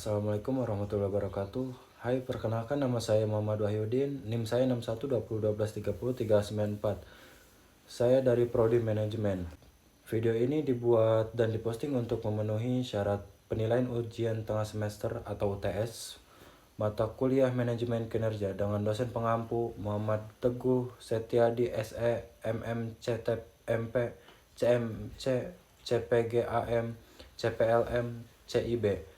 Assalamualaikum warahmatullahi wabarakatuh. Hai, perkenalkan nama saya Muhammad Wahyudin, NIM saya 612012303994. Saya dari Prodi Manajemen. Video ini dibuat dan diposting untuk memenuhi syarat penilaian ujian tengah semester atau UTS mata kuliah Manajemen Kinerja dengan dosen pengampu Muhammad Teguh Setiadi SE MM CTEP MP CMC CPGAM CPLM CIB.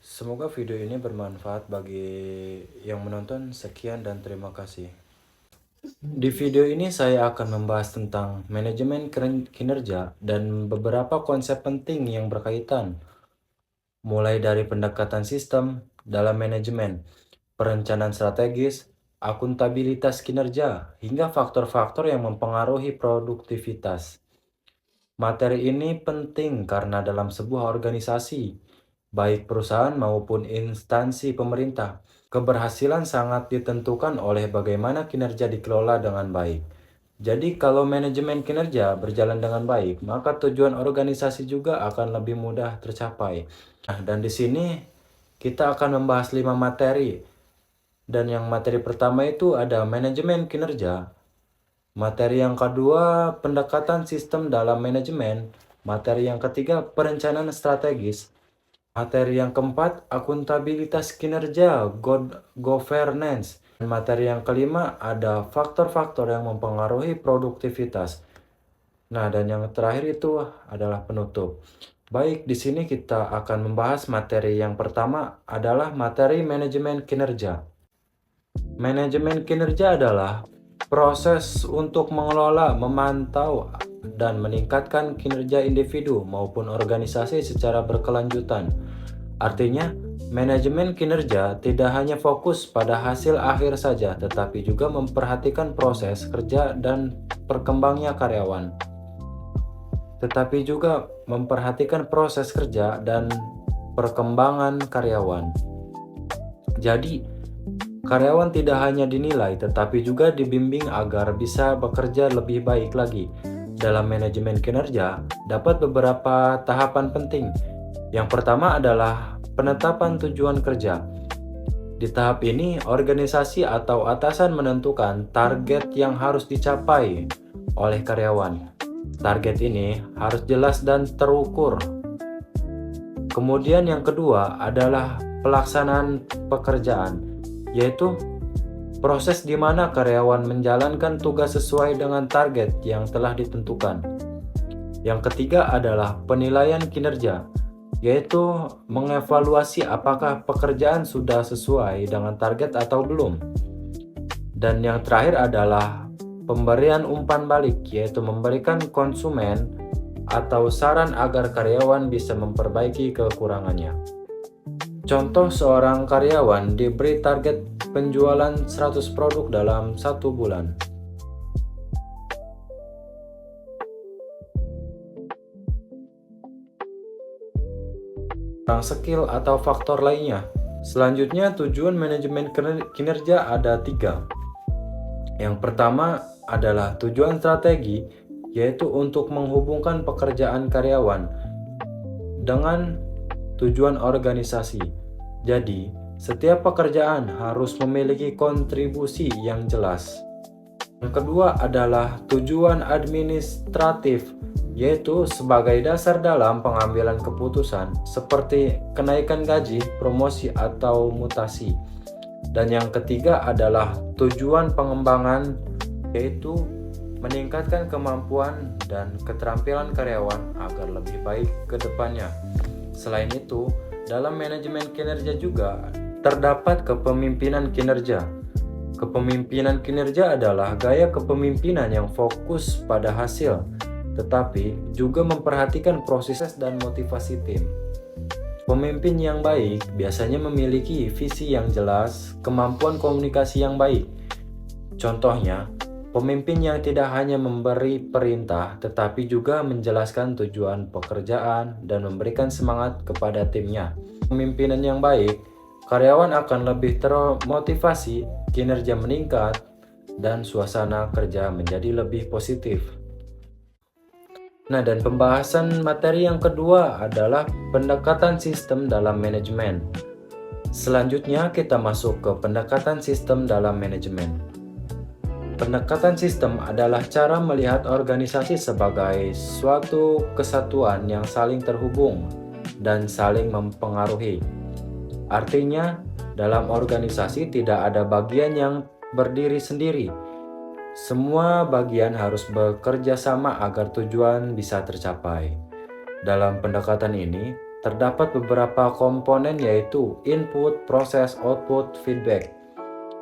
Semoga video ini bermanfaat bagi yang menonton. Sekian dan terima kasih. Di video ini saya akan membahas tentang manajemen kinerja dan beberapa konsep penting yang berkaitan, mulai dari pendekatan sistem dalam manajemen, perencanaan strategis, akuntabilitas kinerja, hingga faktor-faktor yang mempengaruhi produktivitas. Materi ini penting karena dalam sebuah organisasi, baik perusahaan maupun instansi pemerintah, keberhasilan sangat ditentukan oleh bagaimana kinerja dikelola dengan baik. Jadi kalau manajemen kinerja berjalan dengan baik, maka tujuan organisasi juga akan lebih mudah tercapai. Nah, dan di sini kita akan membahas 5 materi. Dan yang materi pertama itu ada manajemen kinerja. Materi yang kedua, pendekatan sistem dalam manajemen. Materi yang ketiga, perencanaan strategis. Materi yang keempat, akuntabilitas kinerja, governance. Dan materi yang kelima, ada faktor-faktor yang mempengaruhi produktivitas. Nah, dan yang terakhir itu adalah penutup. Baik, di sini kita akan membahas materi yang pertama adalah materi manajemen kinerja. Manajemen kinerja adalah proses untuk mengelola, memantau, dan meningkatkan kinerja individu maupun organisasi secara berkelanjutan. Artinya, manajemen kinerja tidak hanya fokus pada hasil akhir saja, tetapi juga memperhatikan proses kerja dan perkembangnya karyawan. Jadi, karyawan tidak hanya dinilai, tetapi juga dibimbing agar bisa bekerja lebih baik lagi. Dalam manajemen kinerja, dapat beberapa tahapan penting. Yang pertama adalah penetapan tujuan kerja. Di tahap ini, organisasi atau atasan menentukan target yang harus dicapai oleh karyawan. Target ini harus jelas dan terukur. Kemudian yang kedua adalah pelaksanaan pekerjaan, yaitu proses di mana karyawan menjalankan tugas sesuai dengan target yang telah ditentukan. Yang ketiga adalah penilaian kinerja, yaitu mengevaluasi apakah pekerjaan sudah sesuai dengan target atau belum. Dan yang terakhir adalah pemberian umpan balik, yaitu memberikan konsumen atau saran agar karyawan bisa memperbaiki kekurangannya. Contoh, seorang karyawan diberi target penjualan 100 produk dalam 1 bulan. Skill atau faktor lainnya. Selanjutnya, tujuan manajemen kinerja ada 3. Yang pertama adalah tujuan strategi, yaitu untuk menghubungkan pekerjaan karyawan dengan tujuan organisasi. Jadi, setiap pekerjaan harus memiliki kontribusi yang jelas. Yang kedua adalah tujuan administratif, yaitu sebagai dasar dalam pengambilan keputusan seperti kenaikan gaji, promosi, atau mutasi. Dan yang ketiga adalah tujuan pengembangan, yaitu meningkatkan kemampuan dan keterampilan karyawan agar lebih baik ke depannya. Selain itu, dalam manajemen kinerja juga terdapat kepemimpinan kinerja. Kepemimpinan kinerja adalah gaya kepemimpinan yang fokus pada hasil, tetapi juga memperhatikan proses dan motivasi tim. Pemimpin yang baik biasanya memiliki visi yang jelas, kemampuan komunikasi yang baik. Contohnya, pemimpin yang tidak hanya memberi perintah, tetapi juga menjelaskan tujuan pekerjaan dan memberikan semangat kepada timnya. Pemimpinan yang baik, karyawan akan lebih termotivasi, kinerja meningkat, dan suasana kerja menjadi lebih positif. Nah, dan pembahasan materi yang kedua adalah pendekatan sistem dalam manajemen. Selanjutnya kita masuk ke pendekatan sistem dalam manajemen. Pendekatan sistem adalah cara melihat organisasi sebagai suatu kesatuan yang saling terhubung dan saling mempengaruhi. Artinya, dalam organisasi tidak ada bagian yang berdiri sendiri. Semua bagian harus bekerja sama agar tujuan bisa tercapai. Dalam pendekatan ini, terdapat beberapa komponen yaitu input, proses, output, feedback.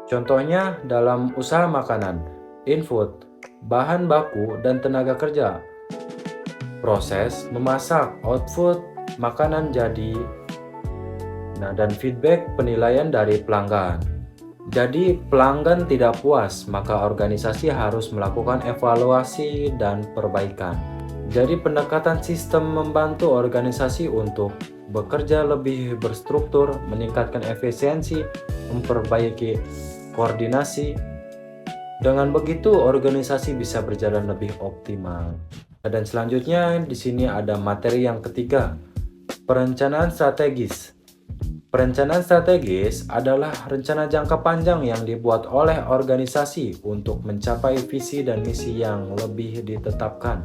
Contohnya dalam usaha makanan, input, bahan baku dan tenaga kerja. Proses, memasak, output, makanan jadi. Nah, dan feedback, penilaian dari pelanggan. Jadi pelanggan tidak puas, maka organisasi harus melakukan evaluasi dan perbaikan. Jadi pendekatan sistem membantu organisasi untuk bekerja lebih berstruktur, meningkatkan efisiensi, memperbaiki koordinasi. Dengan begitu organisasi bisa berjalan lebih optimal. Dan selanjutnya di sini ada materi yang ketiga, perencanaan strategis. Perencanaan strategis adalah rencana jangka panjang yang dibuat oleh organisasi untuk mencapai visi dan misi yang lebih ditetapkan.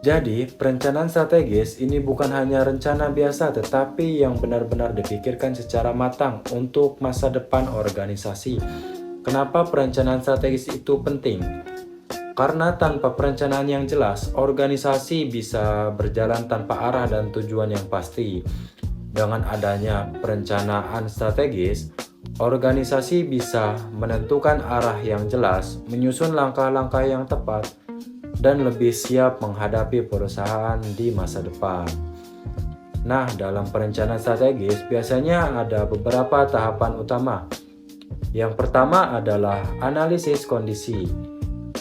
Jadi, perencanaan strategis ini bukan hanya rencana biasa tetapi yang benar-benar dipikirkan secara matang untuk masa depan organisasi. Kenapa perencanaan strategis itu penting? Karena tanpa perencanaan yang jelas, organisasi bisa berjalan tanpa arah dan tujuan yang pasti. Dengan adanya perencanaan strategis, organisasi bisa menentukan arah yang jelas, menyusun langkah-langkah yang tepat, dan lebih siap menghadapi perusahaan di masa depan. Nah, dalam perencanaan strategis biasanya ada beberapa tahapan utama. Yang pertama adalah analisis kondisi.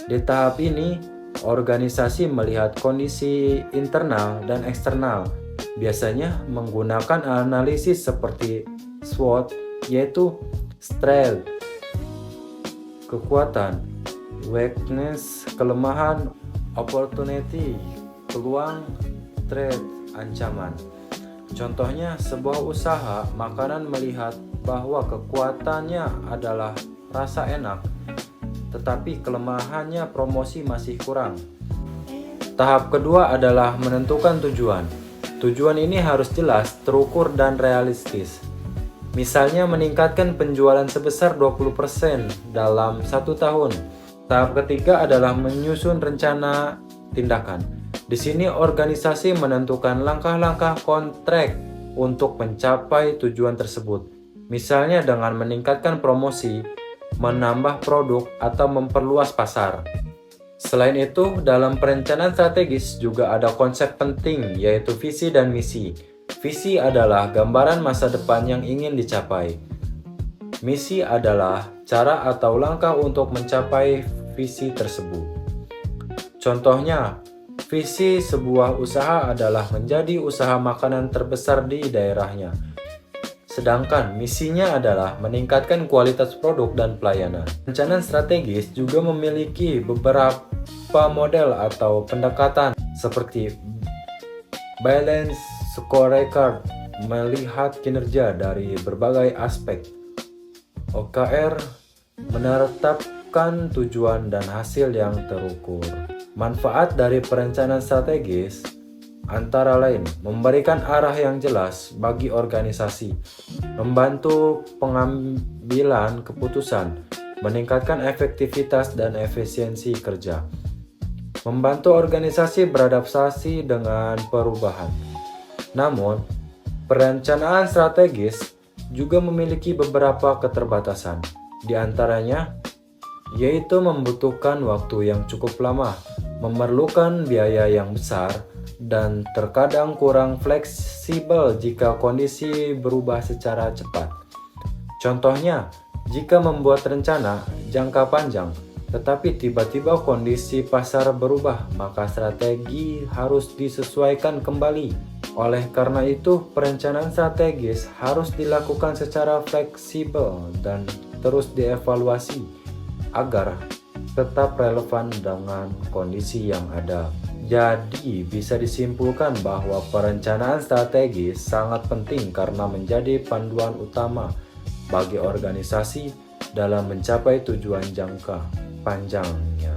Di tahap ini, organisasi melihat kondisi internal dan eksternal, biasanya menggunakan analisis seperti SWOT, yaitu strength, kekuatan, weakness, kelemahan, opportunity, peluang, threat, ancaman. Contohnya, sebuah usaha makanan melihat bahwa kekuatannya adalah rasa enak, tetapi kelemahannya promosi masih kurang. Tahap kedua adalah menentukan tujuan. Tujuan ini harus jelas, terukur, dan realistis. Misalnya meningkatkan penjualan sebesar 20% dalam 1 tahun. Tahap ketiga adalah menyusun rencana tindakan. Di sini organisasi menentukan langkah-langkah kontrak untuk mencapai tujuan tersebut. Misalnya dengan meningkatkan promosi, menambah produk, atau memperluas pasar. Selain itu, dalam perencanaan strategis juga ada konsep penting yaitu visi dan misi. Visi adalah gambaran masa depan yang ingin dicapai. Misi adalah cara atau langkah untuk mencapai visi tersebut. Contohnya, visi sebuah usaha adalah menjadi usaha makanan terbesar di daerahnya. Sedangkan misinya adalah meningkatkan kualitas produk dan pelayanan. Perencanaan strategis juga memiliki beberapa model atau pendekatan seperti balance scorecard, melihat kinerja dari berbagai aspek. OKR, menetapkan tujuan dan hasil yang terukur. Manfaat dari perencanaan strategis antara lain memberikan arah yang jelas bagi organisasi, membantu pengambilan keputusan, meningkatkan efektivitas dan efisiensi kerja, membantu organisasi beradaptasi dengan perubahan. Namun, perencanaan strategis juga memiliki beberapa keterbatasan, di antaranya yaitu membutuhkan waktu yang cukup lama, memerlukan biaya yang besar, dan terkadang kurang fleksibel jika kondisi berubah secara cepat. Contohnya, jika membuat rencana jangka panjang, tetapi tiba-tiba kondisi pasar berubah, maka strategi harus disesuaikan kembali. Oleh karena itu, perencanaan strategis harus dilakukan secara fleksibel dan terus dievaluasi agar tetap relevan dengan kondisi yang ada. Jadi, bisa disimpulkan bahwa perencanaan strategis sangat penting karena menjadi panduan utama bagi organisasi dalam mencapai tujuan jangka panjangnya.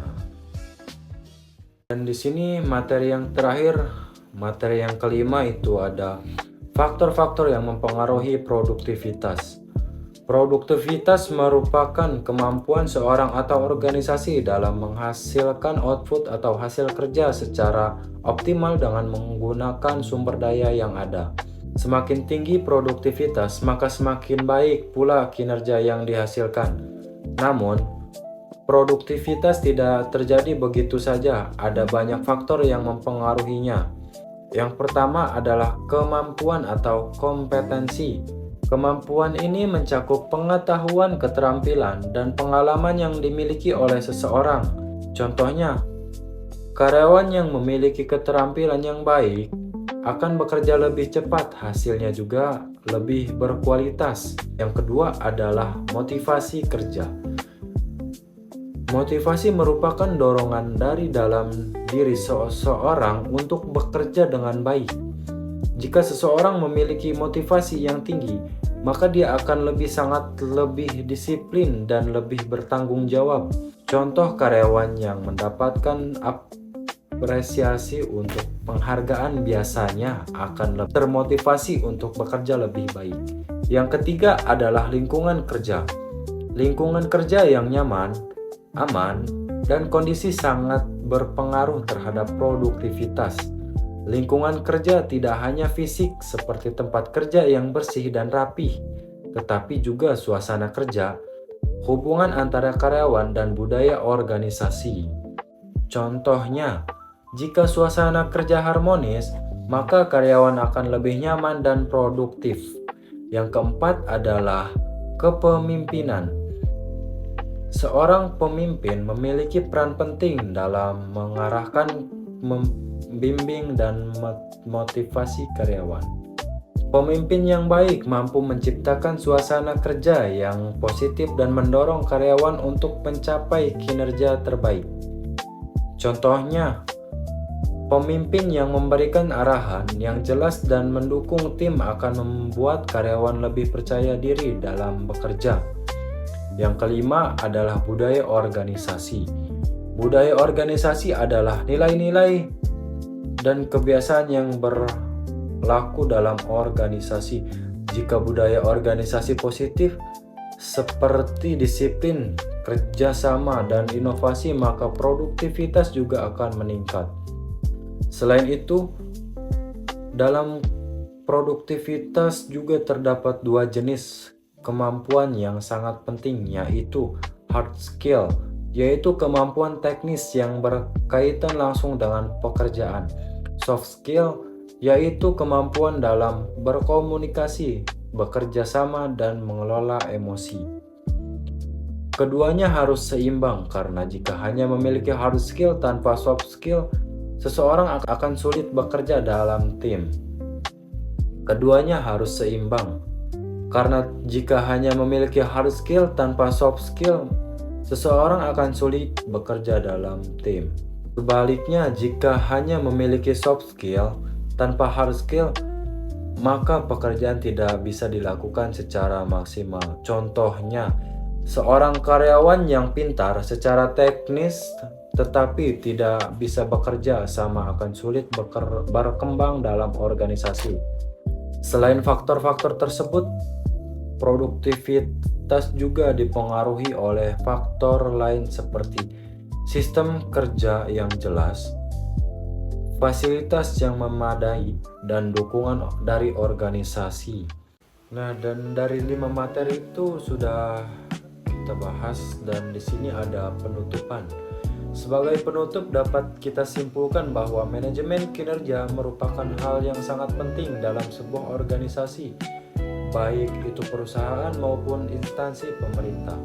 Dan di sini materi yang terakhir, materi yang kelima itu ada faktor-faktor yang mempengaruhi produktivitas. Produktivitas merupakan kemampuan seorang atau organisasi dalam menghasilkan output atau hasil kerja secara optimal dengan menggunakan sumber daya yang ada. Semakin tinggi produktivitas, maka semakin baik pula kinerja yang dihasilkan. Namun, produktivitas tidak terjadi begitu saja, ada banyak faktor yang mempengaruhinya. Yang pertama adalah kemampuan atau kompetensi. Kemampuan ini mencakup pengetahuan, keterampilan, dan pengalaman yang dimiliki oleh seseorang. Contohnya, karyawan yang memiliki keterampilan yang baik akan bekerja lebih cepat, hasilnya juga lebih berkualitas. Yang kedua adalah motivasi kerja. Motivasi merupakan dorongan dari dalam diri seseorang untuk bekerja dengan baik. Jika seseorang memiliki motivasi yang tinggi, maka dia akan lebih disiplin dan lebih bertanggung jawab. Contoh karyawan yang mendapatkan apresiasi untuk penghargaan biasanya akan lebih termotivasi untuk bekerja lebih baik. Yang ketiga adalah lingkungan kerja. Lingkungan kerja yang nyaman, aman, dan kondisi sangat berpengaruh terhadap produktivitas. Lingkungan kerja tidak hanya fisik seperti tempat kerja yang bersih dan rapih, tetapi juga suasana kerja, hubungan antara karyawan, dan budaya organisasi. Contohnya, jika suasana kerja harmonis, maka karyawan akan lebih nyaman dan produktif. Yang keempat adalah kepemimpinan. Seorang pemimpin memiliki peran penting dalam mengarahkan, membimbing, dan motivasi karyawan. Pemimpin yang baik mampu menciptakan suasana kerja yang positif dan mendorong karyawan untuk mencapai kinerja terbaik. Contohnya, pemimpin yang memberikan arahan yang jelas dan mendukung tim akan membuat karyawan lebih percaya diri dalam bekerja. Yang kelima adalah budaya organisasi. Budaya organisasi adalah nilai-nilai dan kebiasaan yang berlaku dalam organisasi. Jika budaya organisasi positif seperti disiplin, kerjasama, dan inovasi, maka produktivitas juga akan meningkat. Selain itu, dalam produktivitas juga terdapat dua jenis kemampuan yang sangat penting, yaitu hard skill, yaitu kemampuan teknis yang berkaitan langsung dengan pekerjaan. Soft skill, yaitu kemampuan dalam berkomunikasi, bekerja sama, dan mengelola emosi. Keduanya harus seimbang, karena jika hanya memiliki hard skill tanpa soft skill, seseorang akan sulit bekerja dalam tim. Keduanya harus seimbang, karena jika hanya memiliki hard skill tanpa soft skill, seseorang akan sulit bekerja dalam tim. Sebaliknya, jika hanya memiliki soft skill tanpa hard skill, maka pekerjaan tidak bisa dilakukan secara maksimal. Contohnya, seorang karyawan yang pintar secara teknis tetapi tidak bisa bekerja sama akan sulit berkembang dalam organisasi. Selain faktor-faktor tersebut, produktivitas juga dipengaruhi oleh faktor lain seperti sistem kerja yang jelas, fasilitas yang memadai, dan dukungan dari organisasi. Nah, dan dari 5 materi itu sudah kita bahas, dan di sini ada penutupan. Sebagai penutup dapat kita simpulkan bahwa manajemen kinerja merupakan hal yang sangat penting dalam sebuah organisasi, baik itu perusahaan maupun instansi pemerintah.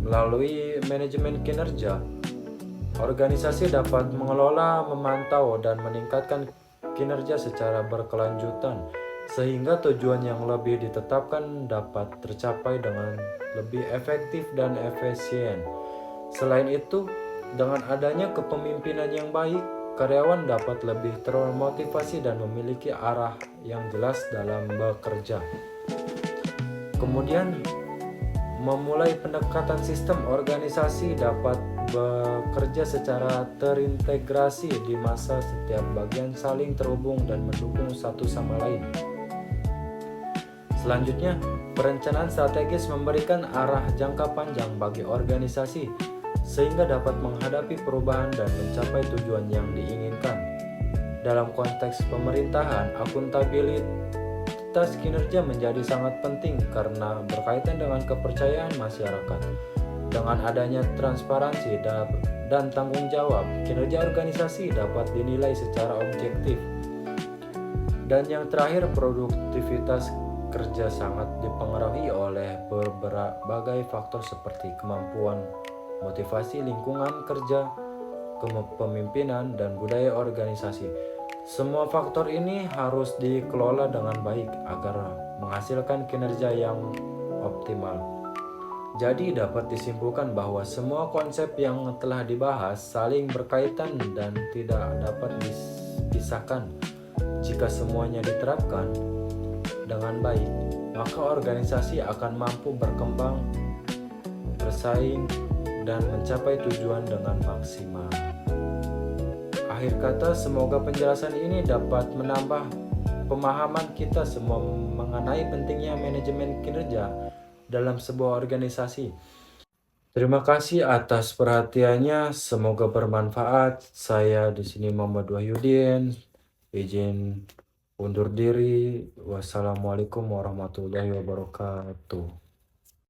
Melalui manajemen kinerja, organisasi dapat mengelola, memantau, dan meningkatkan kinerja secara berkelanjutan, sehingga tujuan yang lebih ditetapkan dapat tercapai dengan lebih efektif dan efisien. Selain itu, dengan adanya kepemimpinan yang baik, karyawan dapat lebih termotivasi dan memiliki arah yang jelas dalam bekerja. Kemudian, memulai pendekatan sistem organisasi dapat bekerja secara terintegrasi di masa setiap bagian saling terhubung dan mendukung satu sama lain. Selanjutnya, perencanaan strategis memberikan arah jangka panjang bagi organisasi sehingga dapat menghadapi perubahan dan mencapai tujuan yang diinginkan. Dalam konteks pemerintahan, akuntabilitas kinerja menjadi sangat penting karena berkaitan dengan kepercayaan masyarakat. Dengan adanya transparansi dan tanggung jawab, kinerja organisasi dapat dinilai secara objektif. Dan yang terakhir, produktivitas kerja sangat dipengaruhi oleh berbagai faktor seperti kemampuan motivasi lingkungan kerja, kepemimpinan, dan budaya organisasi. Semua faktor ini harus dikelola dengan baik agar menghasilkan kinerja yang optimal. Jadi dapat disimpulkan bahwa semua konsep yang telah dibahas saling berkaitan dan tidak dapat dipisahkan. Jika semuanya diterapkan dengan baik, maka organisasi akan mampu berkembang, bersaing, dan mencapai tujuan dengan maksimal. Akhir kata, semoga penjelasan ini dapat menambah pemahaman kita semua mengenai pentingnya manajemen kinerja dalam sebuah organisasi. Terima kasih atas perhatiannya, semoga bermanfaat. Saya di sini Muhammad Wahyudin, izin undur diri. Wassalamualaikum warahmatullahi wabarakatuh.